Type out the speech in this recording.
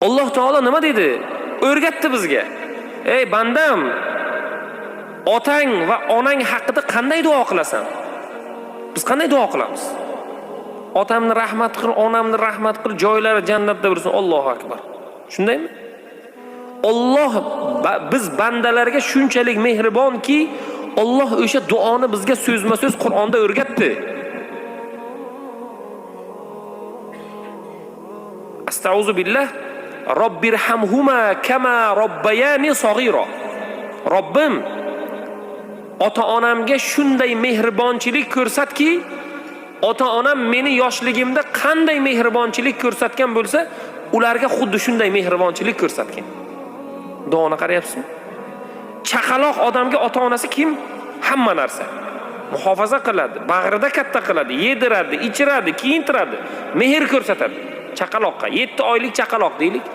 Alloh taolo nima dedi? O'rgatdi bizga. Ey bandam, otang va onang haqida qanday duo qilasan? Biz qanday duo qilamiz? Otamni rahmat qil, onamni rahmat qil, joylari jannatda bo'lsin. Allohu akbar. Shundaymi? Alloh biz bandalarga shunchalik mehribonki, Alloh o'sha duoni bizga so'zma-so'z Qur'onda o'rgatdi. Astauzu billah. Robbirhamhuma kama robbayani saghira. Robbim, ota-onamga shunday mehribonchilik ko'rsatki, ota-onam meni yoshligimda qanday mehribonchilik ko'rsatgan bo'lsa, ularga xuddi shunday mehribonchilik ko'rsatgan. Duoni qarayapsizmi? Chaqaloq odamga ota-onasi kim? Hamma narsa. Muhofaza qiladi, bag'rida katta qiladi, yediradi, ichiradi, kiyintiradi, mehr ko'rsatadi. Chaqaloqqa 7 oylik chaqaloq deylik.